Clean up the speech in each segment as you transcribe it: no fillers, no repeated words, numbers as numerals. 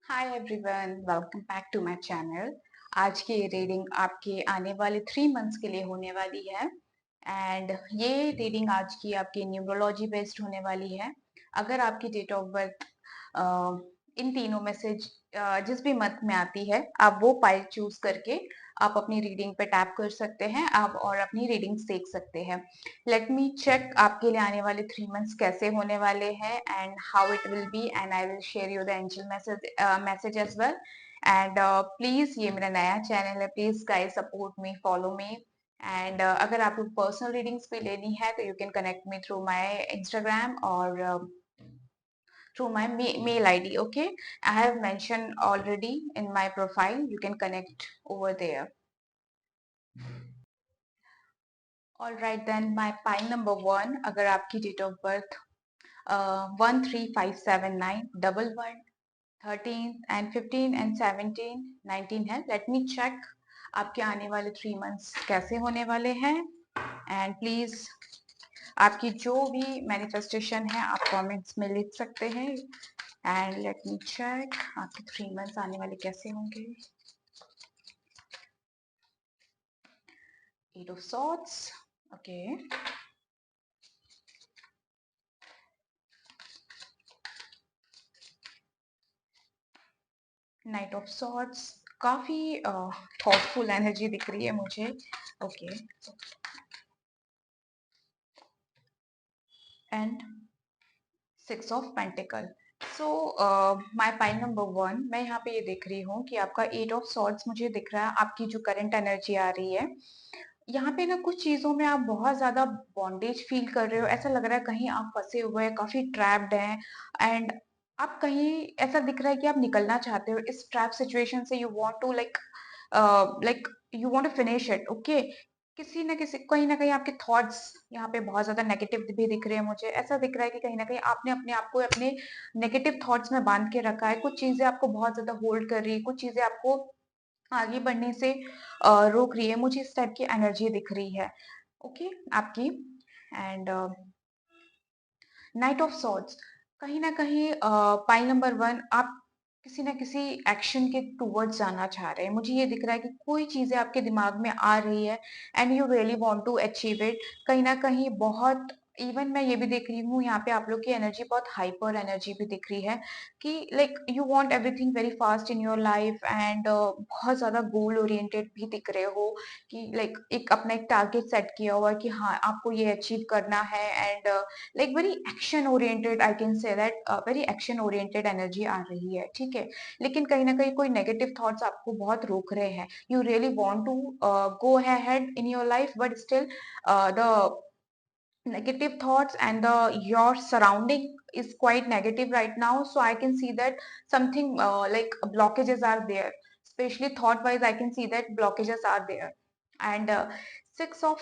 Hi everyone, welcome back to my channel. आज की reading आपके आने वाले 3 मंथ्स के लिए होने वाली है एंड ये रीडिंग आज की आपकी न्यूमरोलॉजी बेस्ड होने वाली है। अगर आपकी डेट ऑफ बर्थ इन तीनों में से जिस भी मंथ में आती है, आप वो पाइल चूज करके आप अपनी रीडिंग पे टैप कर सकते हैं आप और अपनी रीडिंग्स देख सकते हैं। लेट मी चेक आपके लिए आने वाले 3 मंथ्स कैसे होने वाले हैं and how it will be and I will share you the angel message as well. And please, ये मेरा नया चैनल है, please guys support me, follow me. And अगर आपको पर्सनल रीडिंग्स भी लेनी है तो you can connect me through my Instagram और through my mail id. Okay, I have mentioned already in my profile, you can connect over there. All right, then my pile number 1, अगर आपकी date of birth 1357911 13 and 15 and 17 19 है, let me check आपके आने वाले 3 months कैसे होने वाले हैं। एंड प्लीज आपकी जो भी मैनिफेस्टेशन है आप कमेंट्स में लिख सकते हैं। एंड लेट मी चेक आपके 3 मंथ्स आने वाले कैसे होंगे। Eight of Swords, okay. Knight of Swords, काफी थॉटफुल एनर्जी दिख रही है मुझे। Okay, and six of pentacle. So my pile number 1, मैं यहाँ पे ये देख रही हूँ कि आपका एट ऑफ सॉर्ड्स मुझे दिख रहा है। आपकी जो करंट एनर्जी आ रही है यहाँ पे ना, कुछ चीजों में आप बहुत ज्यादा बॉन्डेज फील कर रहे हो। ऐसा लग रहा है कहीं आप फंसे हुए हैं, काफी ट्रैप्ड हैं। एंड आप कहीं, ऐसा दिख रहा है कि आप निकलना चाहते हो इस ट्रैप सिचुएशन से। You want to like you want to finish it. Okay, किसी ना किसी, कहीं ना कहीं आपके थॉट्स यहाँ पे बहुत ज्यादा नेगेटिव भी दिख रहे हैं मुझे। ऐसा दिख रहा है कि कहीं ना कहीं आपने अपने आप को अपने नेगेटिव थॉट्स में बांध के रखा है। कुछ चीजें आपको बहुत ज्यादा होल्ड कर रही है, कुछ चीजें आपको आगे बढ़ने से रोक रही है। मुझे इस टाइप की एनर्जी दिख रही है। ओके, आपकी। एंड नाइट ऑफ सॉर्ड्स, कहीं ना कहीं पाइल नंबर 1, आप किसी ना किसी एक्शन के टूवर्ड्स जाना चाह रहे हैं। मुझे ये दिख रहा है कि कोई चीजें आपके दिमाग में आ रही है and you really want to achieve it. कहीं ना कहीं बहुत, इवन मैं ये भी देख रही हूँ यहाँ पे आप लोग की एनर्जी बहुत हाइपर एनर्जी भी दिख रही है कि like you want everything very fast in your life and बहुत ज्यादा गोल ओरिएंटेड भी दिख रहे हो कि लाइक एक अपना एक टारगेट सेट किया हुआ है कि हाँ आपको ये अचीव करना है। And like very action oriented, I can say that very action oriented energy आ रही है, ठीक है। लेकिन कहीं ना कहीं कोई नेगेटिव थॉट्स आपको बहुत रोक रहे हैं। You really want to go ahead in your life but still the negative thoughts and your surrounding is quite negative right now, so I can see that something like blockages are there, especially thought wise I can see that blockages are there. And six of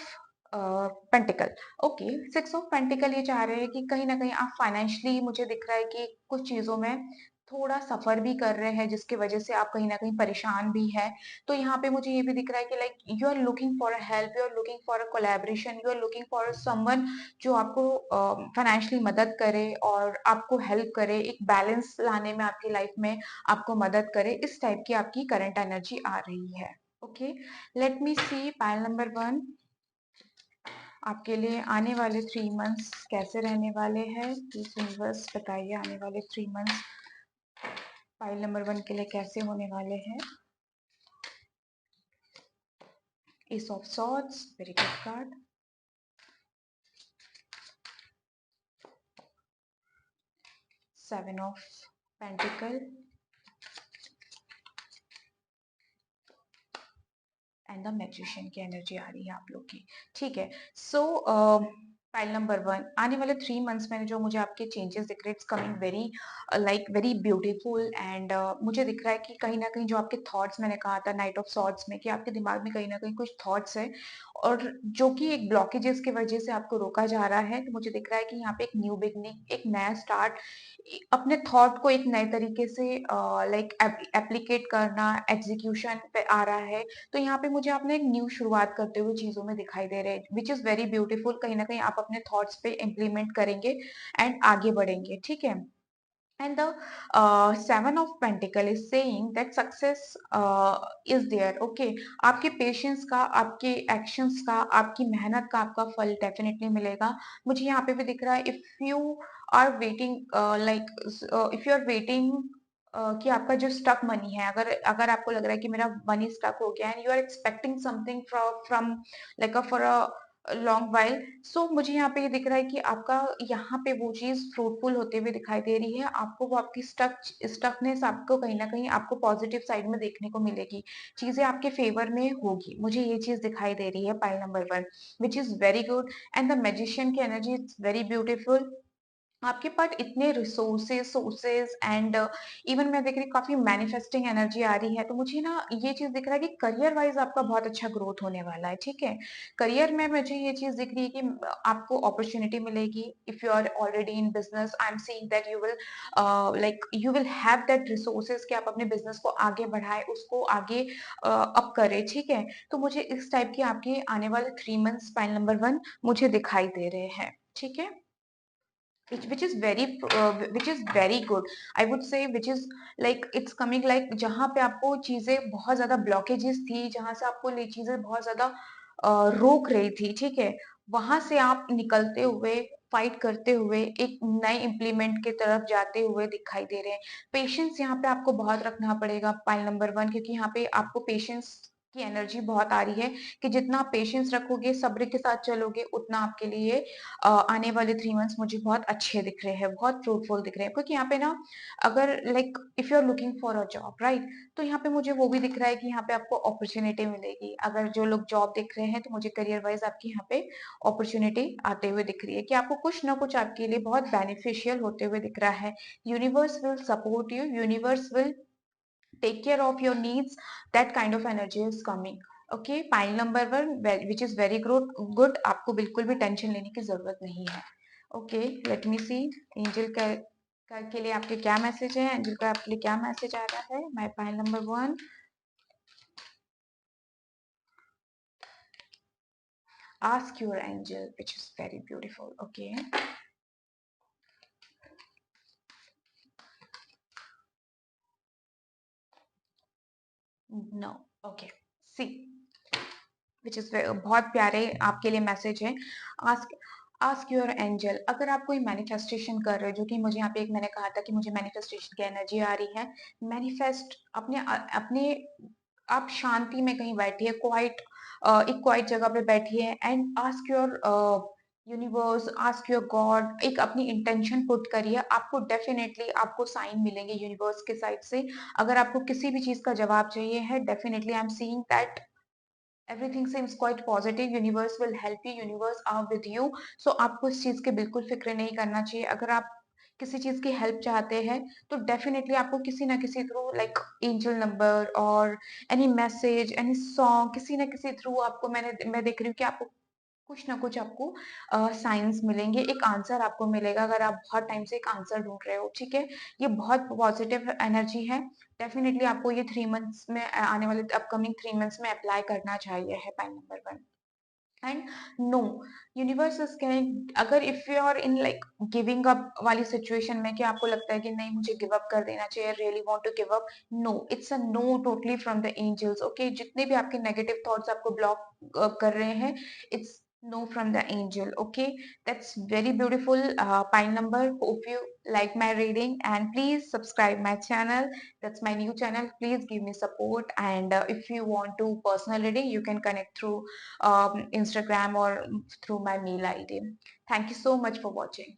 pentacle, okay, six of pentacle ये चाह रहे हैं कि कहीं ना कहीं आप financially, मुझे दिख रहा है कि कुछ चीजों में थोड़ा सफर भी कर रहे हैं जिसकी वजह से आप कहीं ना कहीं परेशान भी है। तो यहाँ पे मुझे ये भी दिख रहा है कि like you are looking for a help, you are looking for a collaboration, you are looking for someone जो आपको फाइनेंशियली मदद करे और आपको हेल्प करे, एक बैलेंस लाने में आपकी लाइफ में आपको मदद करे। इस टाइप की आपकी करंट एनर्जी आ रही है। ओके, लेट मी सी पाइल नंबर 1, आपके लिए आने वाले 3 मंथ्स कैसे रहने वाले हैं। प्लीज यूनिवर्स बताइए आने वाले 3 मंथ्स फाइल नंबर 1 के लिए कैसे होने वाले हैं। S of swords, very good card. Seven of pentacle and the magician की एनर्जी आ रही है आप लोग की, ठीक है। सो फाइल नंबर 1, आने वाले 3 मंथ्स में जो मुझे आपके चेंजेस दिख रहे हैं, it's coming very like very beautiful. And मुझे दिख रहा है कि कहीं ना कहीं जो आपके थॉट्स, मैंने कहा था नाइट ऑफ सॉर्ड्स में कि आपके दिमाग में कहीं ना कहीं कुछ थॉट्स है और जो कि एक ब्लॉकेजेस की वजह से आपको रोका जा रहा है। तो मुझे दिख रहा है कि यहाँ पे एक न्यू बिगनिंग, एक नया स्टार्ट, अपने थॉट को एक नए तरीके से लाइक एप्लीकेट करना, एग्जीक्यूशन पे आ रहा है। तो यहाँ पे मुझे आपने एक न्यू शुरुआत करते हुए चीजों में दिखाई दे रहे हैं, विच इज वेरी ब्यूटीफुल। कहीं ना कहीं आप अपने थॉट्स पे इम्प्लीमेंट करेंगे एंड आगे बढ़ेंगे, ठीक है। And the seven of pentacle is saying that success is there. Okay, आपके पेशेंस का, आपके एक्शंस का, आपकी मेहनत का आपका फल डेफिनेटली मिलेगा. मुझे यहाँ पे भी दिख रहा है, if you are waiting, like if you are waiting कि आपका जो स्टक मनी है, अगर अगर आपको लग रहा है कि मेरा मनी स्टक हो गया, and you are expecting something from like for a long while, so मुझे यहाँ पे ये दिख रहा है कि आपका यहाँ पे वो चीज फ्रूटफुल होते हुए दिखाई दे रही है. आपको वो आपकी स्टकनेस आपको कहीं ना कहीं आपको पॉजिटिव साइड में देखने को मिलेगी. चीजें आपके फेवर में होगी. मुझे ये चीज दिखाई दे रही है pile number 1, which is very good. And the magician की एनर्जी इज वेरी ब्यूटीफुल. आपके पास इतने रिसोर्सेज सोर्सेज एंड इवन मैं देख रही हूँ काफी मैनिफेस्टिंग एनर्जी आ रही है. तो मुझे ना ये चीज दिख रहा है कि करियर वाइज आपका बहुत अच्छा ग्रोथ होने वाला है. ठीक है, करियर में मुझे ये चीज दिख रही है कि आपको अपॉर्चुनिटी मिलेगी. If you are already in business, I am seeing that you will like you will have that resources कि आप अपने बिजनेस को आगे बढ़ाए, उसको आगे अप करें. ठीक है, तो मुझे इस टाइप की आपके आने वाले 3 मंथ्स पाइल नंबर 1 मुझे दिखाई दे रहे हैं. ठीक है, which is very good, I would say, which is like it's coming like जहाँ पे आपको चीजें बहुत ज्यादा ब्लॉकेजेस थी, जहां से आपको ये चीजें बहुत ज्यादा रोक रही थी. ठीक है, वहां से आप निकलते हुए, फाइट करते हुए एक नए इम्प्लीमेंट की तरफ जाते हुए दिखाई दे रहे हैं. पेशेंस यहाँ पे आपको बहुत रखना पड़ेगा पाइल नंबर 1, क्योंकि यहाँ पे आपको पेशेंस की एनर्जी बहुत आ रही है कि जितना आप पेशेंस रखोगे, सब्र के साथ चलोगे, उतना आपके लिए आने वाले 3 मंथ्स मुझे बहुत अच्छे दिख रहे हैं, बहुत फ्रूटफुल दिख रहे हैं. क्योंकि यहाँ पे ना, अगर like if you are looking for a job, right, तो यहाँ पे मुझे वो भी दिख रहा है कि यहाँ पे आपको अपॉर्चुनिटी मिलेगी. अगर जो लोग जॉब देख रहे हैं, तो मुझे करियर वाइज आपकी यहाँ पे अपॉर्चुनिटी आते हुए दिख रही है कि आपको कुछ ना कुछ आपके लिए बहुत बेनिफिशियल होते हुए दिख रहा है. Universe will support you, universe will take care of your needs. That kind of energy is coming. Okay, pile number 1, which is very good. आपको बिल्कुल भी टेंशन लेने की जरूरत नहीं है. Okay, late me see angel का के लिए आपके क्या मैसेज है. एंजल का आपके लिए क्या मैसेज आ रहा है. My pile number 1, ask your angel, which is very beautiful. Okay, no, okay, see, which is बहुत प्यारे आपके लिए मैसेज है. Ask ask your angel. अगर आप कोई मैनिफेस्टेशन कर रहे हो, जो कि मुझे यहाँ पे एक मैंने कहा था कि मुझे मैनिफेस्टेशन की एनर्जी आ रही है. मैनिफेस्ट अपने अपने आप शांति में कहीं बैठिए, क्वाइट एक क्वाइट जगह पे बैठिए and ask your universe, ask your God, एक अपनी इंटेंशन पुट करिए. आपको डेफिनेटली आपको साइन मिलेंगे यूनिवर्स के साइड से. अगर आपको किसी भी चीज का जवाब चाहिए है, definitely I am seeing that everything seems quite positive. Universe will help you, universe are with you. So आपको इस चीज के बिल्कुल फिक्र नहीं करना चाहिए. अगर आप किसी चीज की हेल्प चाहते हैं, तो डेफिनेटली आपको किसी ना किसी थ्रू, लाइक एंजल नंबर और एनी मैसेज, एनी सॉन्ग, किसी ना किसी थ्रू आपको मैं देख रही हूँ कि आपको कुछ ना कुछ आपको साइंस मिलेंगे, एक आंसर आपको मिलेगा. अगर आप बहुत टाइम से एक आंसर ढूंढ रहे हो, ठीक है, ये बहुत पॉजिटिव एनर्जी है. डेफिनेटली आपको ये 3 मंथ्स में, आने वाले अपकमिंग 3 मंथ्स में अप्लाई करना चाहिए है pile number 1. And no, universe is कहें, अगर if you are in like giving up वाली सिचुएशन में, कि आपको लगता है कि नहीं मुझे गिव अप कर देना चाहिए, really want to give up, no, it's a no totally from the angels. Okay, जितने भी आपके नेगेटिव थॉट्स आपको ब्लॉक कर रहे हैं, it's no from the angel. Okay, that's very beautiful pile number. Hope you like my reading, and please subscribe my channel. That's my new channel. Please give me support, and if you want to personal reading, you can connect through Instagram or through my mail ID. Thank you so much for watching.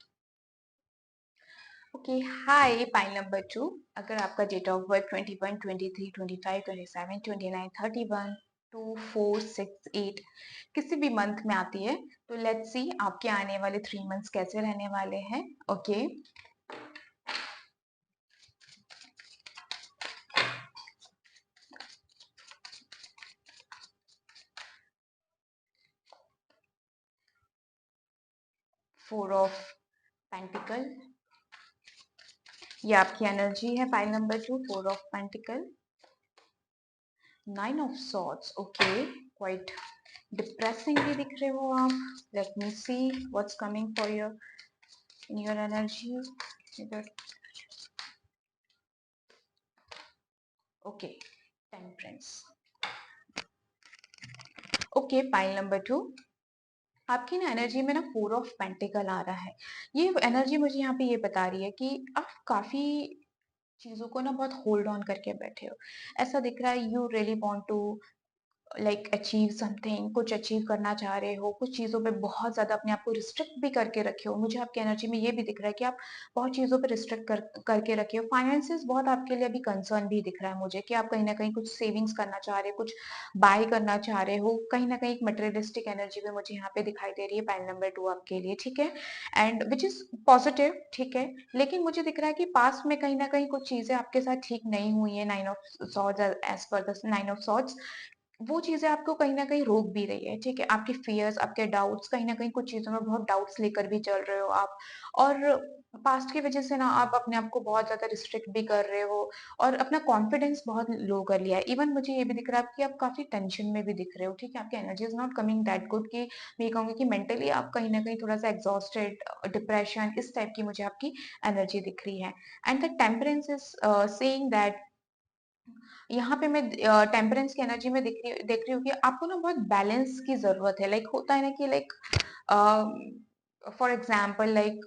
Okay, hi pile number 2. अगर आपका date of birth 21, 23, 25, 27, 29, 31, 2, 4, 6, 8 किसी भी month में आती है, तो let's see आपके आने वाले 3 मंथ्स कैसे रहने वाले हैं. ओके, 4 ऑफ पेंटिकल, ये आपकी एनर्जी है pile number 2, 4 of pentacle, 9 of swords. Okay, quite depressing भी दिख रहे हो आप. Late me see what's coming for your in your energy. Okay, temperance. Okay, pile number 2, आपकी ना एनर्जी में ना 4 ऑफ पेंटिकल आ रहा है। ये एनर्जी मुझे यहाँ पे ये बता रही है कि आप काफ़ी चीज़ों को ना बहुत होल्ड ऑन करके बैठे हो। ऐसा दिख रहा है you really want to like achieve something, कुछ अचीव करना चाह रहे हो, कुछ चीज़ों पे बहुत ज़्यादा अपने आप को रिस्ट्रिक्ट भी करके रखे हो। मुझे आपकी एनर्जी में ये भी दिख रहा है कि आप बहुत चीज़ों पे रिस्ट्रिक्ट करके रखे हो। फाइनेंसेस बहुत आपके लिए अभी कंसर्न भी दिख रहा है मुझे कि आप कहीं न कहीं कुछ सेविंग्स करना चाह रहे हो, कुछ बाय करना चाह रहे हो। कहीं न कहीं एक मटेरियलिस्टिक एनर्जी भी मुझे यहाँ पे दिखाई दे रही है पाइल नंबर 2 आपके लिए, ठीक है? एंड व्हिच इज़ पॉजिटिव, ठीक है? लेकिन मुझे दिख रहा है कि पास्ट में कहीं न कहीं कुछ चीज़ें आपके साथ ठीक नहीं हुई हैं, nine of swords as per the nine of swords. वो चीज़ें आपको कहीं न कहीं रोक भी रही है, ठीक है? आपके फ़ियर्स, आपके डाउट्स, कहीं न कहीं कुछ चीज़ों में बहुत डाउट्स लेकर भी चल रहे हो आप, और पास्ट की वज़ह से ना आप अपने आप को बहुत ज़्यादा रिस्ट्रिक्ट भी कर रहे हो और अपना कॉन्फिडेंस बहुत लो कर लिया है। इवन मुझे ये भी दिख रहा है कि आप काफ़ी टेंशन में भी दिख रहे हो, ठीक है? आपकी energy is not coming that good कि मैं ये कहूँगी कि मेंटली आप कहीं न कहीं थोड़ा-सा एग्ज़ॉस्टेड, डिप्रेशन, इस टाइप की मुझे आपकी एनर्जी दिख रही है। And the temperance is saying that यहाँ पे मैं टेम्परेंस की एनर्जी में देख रही हूँ कि आपको ना बहुत बैलेंस की ज़रूरत है। लाइक होता है ना कि like for example like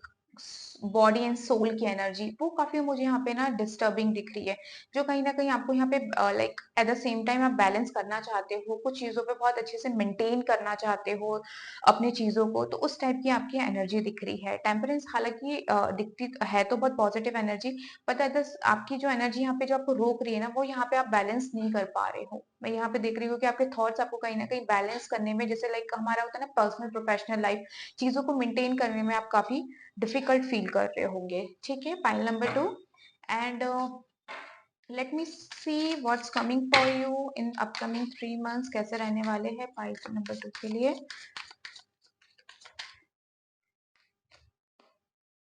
body and soul की एनर्जी वो काफ़ी मुझे यहाँ पे ना डिस्टर्बिंग दिख रही है। जो कहीं न कहीं आपको यहाँ पे like at the same time आप बैलेंस करना चाहते हो, कुछ चीज़ों पे बहुत अच्छे से मेंटेन करना चाहते हो अपनी चीज़ों को, तो उस टाइप की आपकी एनर्जी दिख रही है। टेम्परेंस हालाँकि दिखती है तो बहुत पॉज़िटिव एनर्जी, पता है दस आपकी जो एनर्जी यहाँ पे जो आपको रोक रही है ना, वो यहाँ पे आप बैलेंस नहीं कर पा रहे हो। मैं यहाँ पे देख रही हूँ कि आपके थॉट्स आपको कहीं न कहीं बैलेंस करने में, जैसे लाइक हमारा होता है ना पर्सनल प्रोफेशनल लाइफ, चीज़ों को मेंटेन करने में आप काफ़ी डिफिकल्ट फील कर रहे होंगे। ठीक है? Pile number 2 and let me see what's coming for you in upcoming 3 months, कैसे रहने वाले हैं पाइल नंबर 2 के लिए।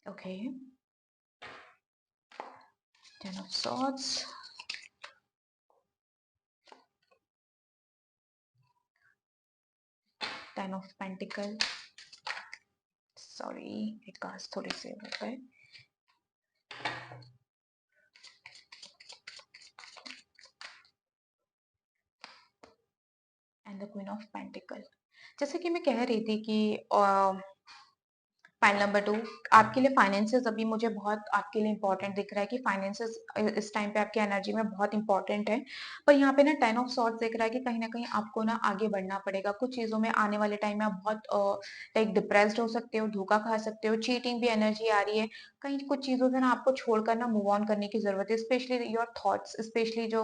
Okay, 10 of swords, 10 of pentacle, sorry एक कार्ड्स थोड़े से हो गए, and the queen of pentacle. जैसे कि मैं कह रही थी कि फाइल नंबर 2 आपके लिए फाइनेंसेस अभी मुझे बहुत आपके लिए इंपॉर्टेंट दिख रहा है कि फाइनेंसेस इस टाइम पे आपकी एनर्जी में बहुत इंपॉर्टेंट है। पर यहाँ पे ना 10 ऑफ सॉर्ड्स दिख रहा है कि कहीं न कहीं आपको ना आगे बढ़ना पड़ेगा। कुछ चीज़ों में आने वाले टाइम में आप बहुत लाइक डिप्रेस्ड हो सकते हो, धोखा खा सकते हो, चीटिंग भी एनर्जी आ रही है। कहीं कुछ चीज़ों से ना आपको छोड़कर ना मूव ऑन करने की ज़रूरत है। स्पेशली योर थॉट्स, स्पेशली जो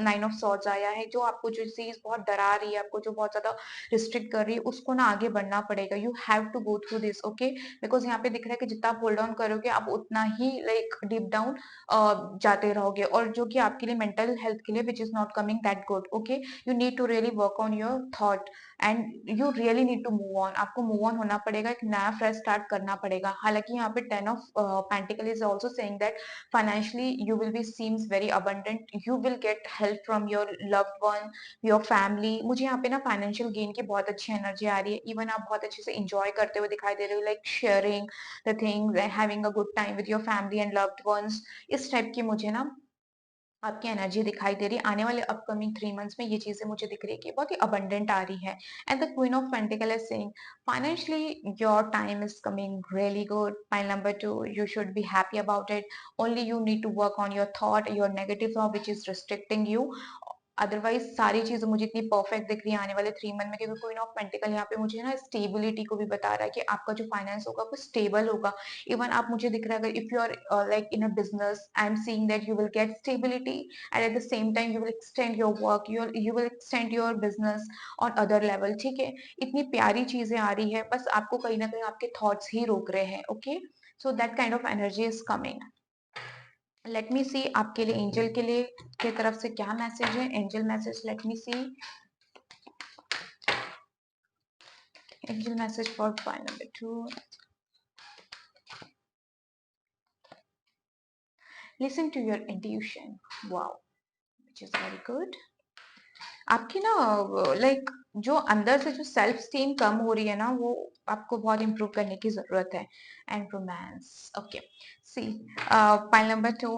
9 ऑफ सॉर्ड्स आया है, जो आपको जो चीज़ बहुत डरा रही है, आपको जो बहुत ज़्यादा रिस्ट्रिक्ट कर रही है, उसको ना आगे बढ़ना पड़ेगा। You have to go through this, okay? Because यहाँ पे दिख रहा है कि जितना आप होल्ड ऑन करोगे आप उतना ही लाइक डीप डाउन जाते रहोगे, और जो कि आपके लिए मेंटल हेल्थ के लिए which is not coming that good, okay? You need to really work on your thought and you really need to move on. आपको मूव ऑन होना पड़ेगा, एक नया फ्रेश स्टार्ट करना पड़ेगा। हालाँकि यहाँ पे 10 of pentacle is also saying that financially you will be seems very abundant, you will get help from your loved one, your family. मुझे यहाँ पे ना फाइनेंशियल गेन की बहुत अच्छी एनर्जी आ रही है। इवन आप बहुत अच्छे से एंजॉय करते हुए दिखाई दे रहे हो, like sharing the things and having a good time with your family and loved ones. इस टाइप की मुझे ना आपकी एनर्जी दिखाई दे रही है। आने वाले अपकमिंग 3 मंथ्स में ये चीज़ें मुझे दिख रही है कि बहुत ही अबंडेंट आ रही है। And the queen of pentacle is saying financially your time is coming really good. Point number 2, you should be happy about it. Only you need to work on your thought, your negative thought which is restricting you. Otherwise सारी चीज़ें मुझे इतनी perfect दिख रही है आने वाले 3 month में, क्योंकि क्वीन ऑफ पेंटिकल यहाँ पे मुझे ना स्टेबिलिटी को भी बता रहा है कि आपका जो फाइनेंस होगा वो स्टेबल होगा। इवन आप मुझे दिख रहा है अगर if you are like in a business, I am seeing that you will get stability and at the same time you will extend your work, you will extend your business on other level, ठीक है? इतनी प्यारी चीजें आ रही है, बस आपको कहीं ना कहीं आपके थॉट्स ही रोक रहे हैं, okay? So that kind of energy is coming. Let me see आपके लिए एंजल के लिए के तरफ से क्या मैसेज है। Angel message, let me see angel message for point number 2। Listen to your intuition, wow, which is very good. आपकी ना लाइक जो अंदर से जो सेल्फ स्टीम कम हो रही है ना, वो आपको बहुत इम्प्रूव करने की जरूरत है। And romance, okay, see pile number 2,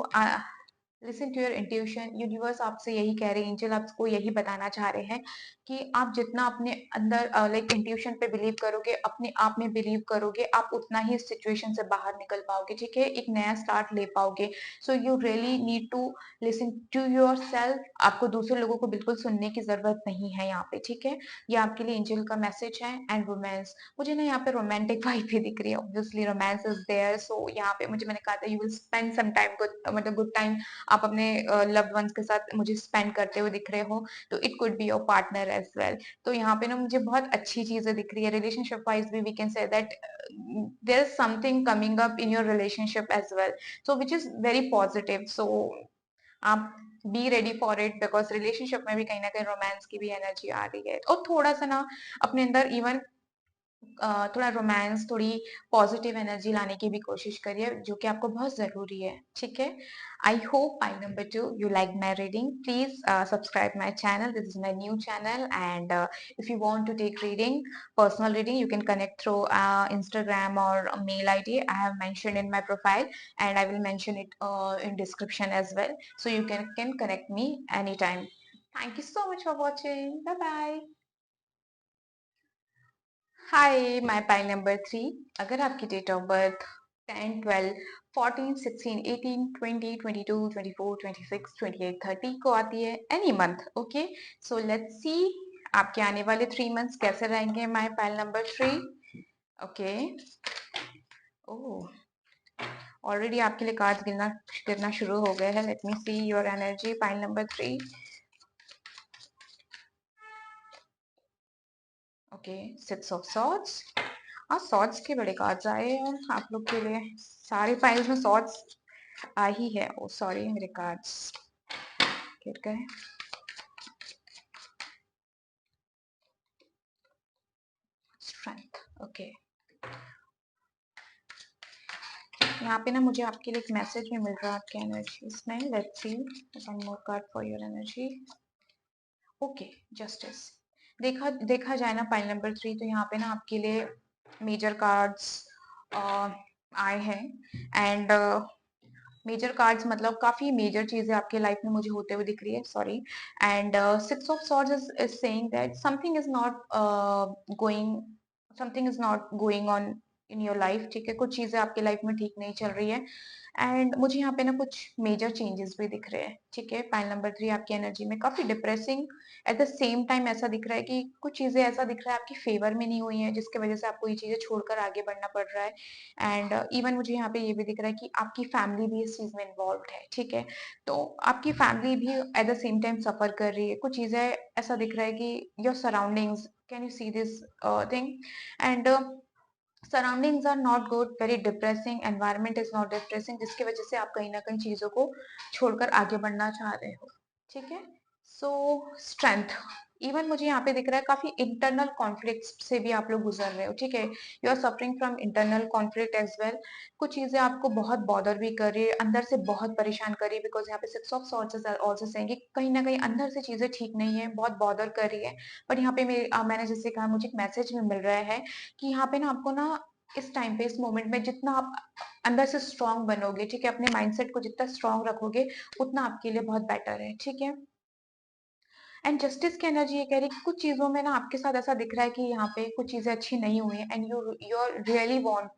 listen to your intuition. Universe आपसे यही कह रहे हैं, एंजल आपको यही बताना चाह रहे हैं कि आप जितना अपने अंदर लाइक इंट्यूशन पे बिलीव करोगे, अपने आप में बिलीव करोगे, आप उतना ही इस सिचुएशन से बाहर निकल पाओगे, ठीक है, एक नया स्टार्ट ले पाओगे। So you really need to listen to yourself. आपको दूसरे लोगों को बिल्कुल सुनने की जरूरत नहीं है यहाँ पे, ठीक है। ये आपके लिए एंजल का मैसेज है। एंड रोमांस, मुझे ना यहाँ पे रोमांटिक वाइब भी दिख रही है, obviously romance is there. So यहाँ पे मुझे, मैंने कहा था you will spend some time good, मतलब गुड टाइम आप अपने लव्ड वंस के साथ मुझे स्पेंड करते हुए दिख रहे हो, तो it could be your partner as well. तो यहाँ पे ना मुझे बहुत अच्छी चीजें दिख रही है रिलेशनशिप वाइज भी। We can say that there is something coming up in your relationship as well, so which is very positive. So आप be ready for it, because relationship में भी कहीं ना कहीं रोमांस की भी एनर्जी आ रही है। और थोड़ा सा ना अपने अंदर इवन थोड़ा रोमांस, थोड़ी पॉजिटिव एनर्जी लाने की भी कोशिश करिए, जो कि आपको बहुत जरूरी है, ठीक है। I hope pi number 2 you like my reading. Please subscribe my channel. This is my new channel, and if you want to take reading, personal reading, you can connect through Instagram or mail ID I have mentioned in my profile, and I will mention it in description as well, so you can connect me anytime. Thank you so much for watching. Bye bye. Hi, my pi number 3। अगर आपकी date of birth 10, 12, 14, 16, 18, 20, 22, 24, 26, 28, 30 को आती है, any month, okay. So let's see आपके आने वाले 3 months कैसे रहेंगे, my pile number 3। Okay, oh, already आपके लिए कार्ड्स गिरना गिरना शुरू हो गए हैं। Late me see your energy, pile number 3। Okay, 6 of swords. हाँ, सॉर्ड्स के बड़े कार्ड्स आए हैं आप लोग के लिए। सारे फाइल्स में सॉर्ड्स आ ही है। ओ सॉरी, मेरे कार्ड्स गिर गए। Strength, okay. यहाँ पे ना मुझे आपके लिए एक मैसेज भी मिल रहा है आपके एनर्जीज में। Let's see one more card for your energy. Okay, justice. देखा देखा जाए ना फाइल नंबर 3, तो यहाँ पे ना आपके लिए मेजर कार्ड्स आए हैं। एंड मेजर कार्ड्स मतलब काफी मेजर चीजें आपके लाइफ में मुझे होते हुए दिख रही है, sorry. And 6 of swords is saying that something is not going on in your life, ठीक है। कुछ चीजें आपके लाइफ में ठीक नहीं चल रही है। एंड मुझे यहाँ पे ना कुछ मेजर चेंजेस भी दिख रहे हैं, ठीक है। पाइल नंबर 3 आपकी एनर्जी में काफी depressing, at the same time ऐसा दिख रहा है कि कुछ चीजें ऐसा दिख रहा है आपकी फेवर में नहीं हुई है, जिसकी वजह से आपको ये चीजें छोड़कर आगे बढ़ना पड़ रहा है। एंड इवन मुझे यहाँ पे ये भी दिख रहा है कि आपकी फैमिली भी इस चीज में इन्वॉल्व है, ठीक है। तो आपकी फैमिली भी एट द सेम टाइम सफर कर रही है। कुछ चीजें ऐसा दिख रहा है कि your surroundings, can you see this thing, and surroundings are not good, very depressing, environment is not depressing, जिसकी वजह से आप कहीं ना कहीं चीजों को छोड़कर आगे बढ़ना चाह रहे हो, ठीक है। सो स्ट्रेंथ, इवन मुझे यहाँ पे दिख रहा है काफी इंटरनल कॉन्फ्लिक्ट से भी आप लोग गुजर रहे हो, ठीक है। You are suffering from internal conflict as well. कुछ चीजें आपको बहुत बॉदर भी कर रही है, अंदर से बहुत परेशान कर रही है, बिकॉज यहाँ पे 6 ऑफ सॉर्ड्स ऑल्सो सेइंग कि कहीं ना कहीं अंदर से चीजें ठीक नहीं है, बहुत बॉदर कर रही है। बट यहाँ पे मैंने जैसे कहा, मुझे एक मैसेज में मिल रहा है कि यहाँ पे ना आपको ना इस टाइम पे, इस मोमेंट में जितना आप अंदर से स्ट्रांग बनोगे, ठीक है, अपने माइंडसेट को जितना स्ट्रांग रखोगे, उतना आपके लिए बहुत बेटर है, ठीक है। एंड जस्टिस की एनर्जी ये कह रही है कि कुछ चीजों में ना आपके साथ ऐसा दिख रहा है कि यहाँ पे कुछ चीजें अच्छी नहीं हुई है, and you really want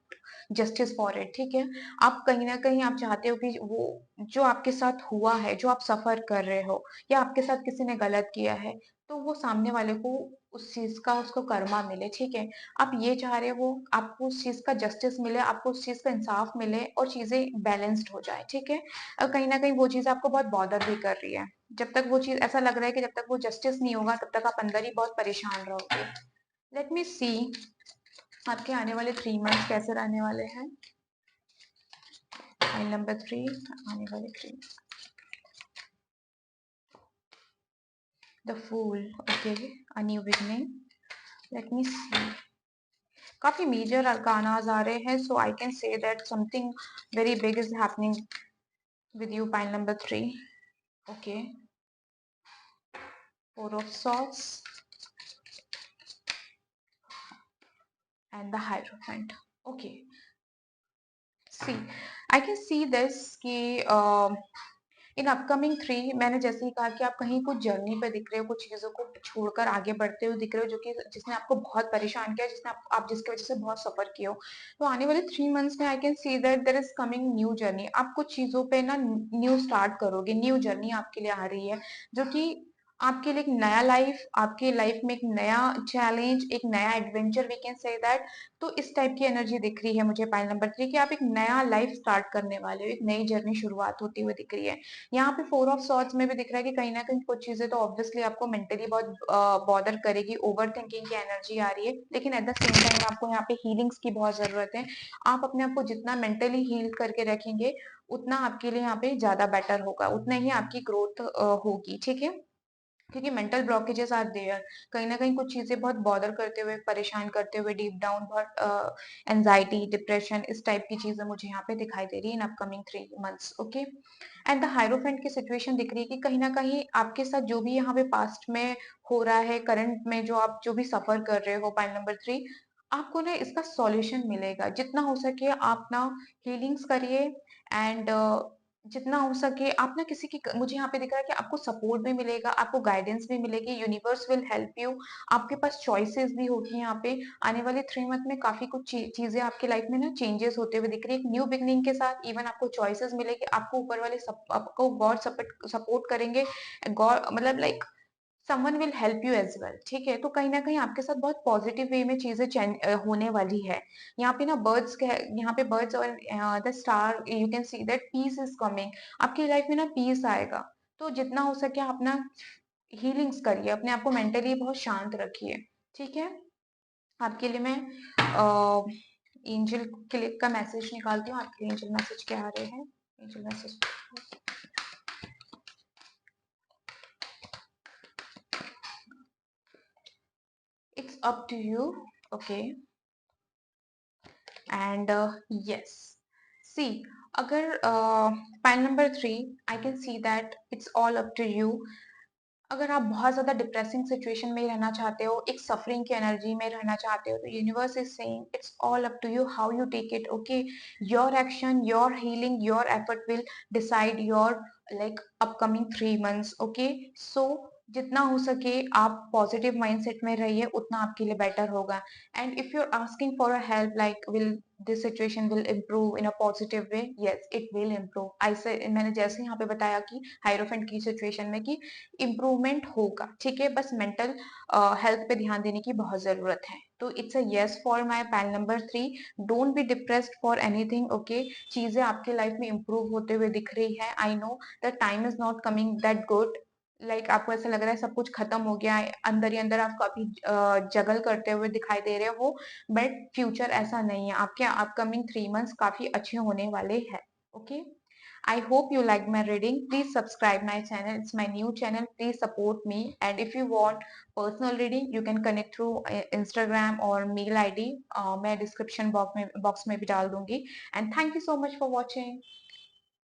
justice for it, ठीक है। आप कहीं ना कहीं आप चाहते हो कि वो जो आपके साथ हुआ है, जो आप सफर कर रहे हो, या आपके साथ किसी ने गलत किया है, तो वो सामने वाले को उस चीज का, उसको कर्मा मिले, ठीक है। आप ये चाह रहे हो आपको उस चीज का जस्टिस मिले, आपको उस चीज का इंसाफ मिले, और चीजें बैलेंस्ड हो जाए, ठीक है। और कहीं ना कहीं वो चीज आपको बहुत बॉदर भी कर रही है। जब तक वो चीज, ऐसा लग रहा है कि जब तक वो जस्टिस नहीं होगा, तब तक आप अंदर ही बहुत परेशान रहोगे। लेट मी सी आपके आने वाले 3 मंथ्स कैसे रहने वाले हैं। फाइल नंबर 3, आने वाले 3। The fool, okay, a new beginning. Let me see, काफी मेजर अरकानाज आ रहे हैं, so I can say that something very big is happening with you, pile number 3। Okay, 4 of swords and the hierophant. Okay, see, I can see this कि in upcoming 3 मैंने जैसे ही कहा कि आप कहीं कुछ जर्नी पे दिख रहे हो, कुछ चीज़ों को छोड़कर आगे बढ़ते हुए दिख रहे हो, जो कि जिसने आपको बहुत परेशान किया, जिसने आप जिसकी वज़ह से बहुत सफ़र किए हो। तो आने वाले 3 मंथ्स में I can see that there is coming new journey. आप कुछ चीज़ों पे ना न्यू स्टार्ट करोगे, न्यू जर्नी आपके लिए आ रही है, जो कि आपके लिए एक नया लाइफ़, आपके लाइफ़ में एक नया चैलेंज, एक नया adventure we can say that. तो इस टाइप की एनर्जी दिख रही है मुझे पाइल नंबर 3 कि आप एक नया लाइफ स्टार्ट करने वाले हो, एक नई जर्नी शुरुआत होती हुई दिख रही है। यहाँ पे 4 ऑफ सॉर्ड्स में भी दिख रहा है कि कहीं न कहीं कुछ चीज़ें तो ऑब्वियसली आपको मेंटली बहुत बॉदर करेगी, ओवरथिंकिंग की एनर्जी आ रही है, लेकिन एट द सेम टाइम आपको यहाँ पे हीलिंग्स की बहुत ज़रूरत है। आप अपने आप को जितना मेंटली हील करके रखेंगे, उतना आपके लिए यहाँ पे ज़्यादा बेटर होगा, उतना ही आपकी ग्रोथ होगी, ठीक है? क्योंकि मेंटल ब्लॉकेजेस आर देयर, कहीं ना कहीं कुछ चीजें बहुत बॉदर करते हुए, परेशान करते हुए, डीप डाउन बहुत एंजाइटी, डिप्रेशन, इस टाइप की चीजें मुझे यहाँ पे दिखाई दे रही है in upcoming 3 months. Okay, and the hierophant की सिचुएशन दिख रही है कि कहीं ना कहीं आपके साथ जो भी यहाँ पे पास्ट में हो रहा है, करंट में जो आप जो भी सफर कर रहे हो, पाइल नंबर 3, आपको ना इसका सॉल्यूशन मिलेगा। जितना हो सके आप ना हीलिंग्स करिए, एंड जितना हो सके आप ना किसी की, मुझे यहाँ पे दिख रहा है कि आपको सपोर्ट भी मिलेगा, आपको गाइडेंस भी मिलेगी, यूनिवर्स विल हेल्प यू। आपके पास चॉइसेस भी होगी यहाँ पे। आने वाले 3 मंथ में काफी कुछ चीजें आपके लाइफ में ना चेंजेस होते हुए दिख रही है, एक न्यू बिगनिंग के साथ। इवन आपको चॉइसेस मिलेगी, आपको ऊपर वाले आपको गॉड सपोर्ट करेंगे। गॉड मतलब like someone will help you as well, ठीक है? तो कहीं ना कहीं आपके साथ बहुत पॉजिटिव वे में चीजें होने वाली है। यहाँ पे ना बर्ड्स, यहाँ पे बर्ड्स और the star, you can see that peace is coming. आपकी लाइफ में ना पीस आएगा। तो जितना हो सके आप ना हीलिंग्स करिए, अपने आप को मेंटली बहुत शांत रखिए, ठीक है? आपके लिए मैं एंजल क्लिक का मैसेज निकालती हूँ। आपके एंजल मैसेज क्या आ रहे हैं? Angel message, it's up to you. Okay, and yes, see, अगर pile number 3, I can see that it's all up to you. अगर आप बहुत ज्यादा डिप्रेसिंग सिचुएशन में रहना चाहते हो, एक सफरिंग की एनर्जी में रहना चाहते हो, तो universe is saying it's all up to you how you take it. Okay, your action, your healing, your effort will decide your like upcoming 3 months. Okay, so जितना हो सके आप पॉजिटिव माइंडसेट में रहिए, उतना आपके लिए बेटर होगा। And if you are asking for a help like will this situation will improve in a positive way, yes it will improve। ऐसे मैंने जैसे यहाँ पे बताया कि हाइरोफेंट की सिचुएशन में कि इम्प्रूवमेंट होगा, ठीक है? बस मेंटल हेल्थ पे ध्यान देने की बहुत जरूरत है। तो it's a yes for my pal number 3। Don't be depressed for anything. Okay, चीजें आपके लाइफ में इम्प्रूव होते हुए दिख रही है। I know the time is not coming that good, like आपको ऐसा लग रहा है सब कुछ खत्म हो गया है, अंदर ही अंदर आप काफी जगल करते हुए दिखाई दे रहे हो, बट फ्यूचर ऐसा नहीं है। आपके अपकमिंग 3 मंथ्स काफी अच्छे होने वाले हैं। Okay, I hope you like my reading. Please subscribe my channel. It's my new channel. Please support me. And if you want personal reading, you can connect through Instagram or mail ID. मैं description box में भी डाल दूंगी. And thank you so much for watching.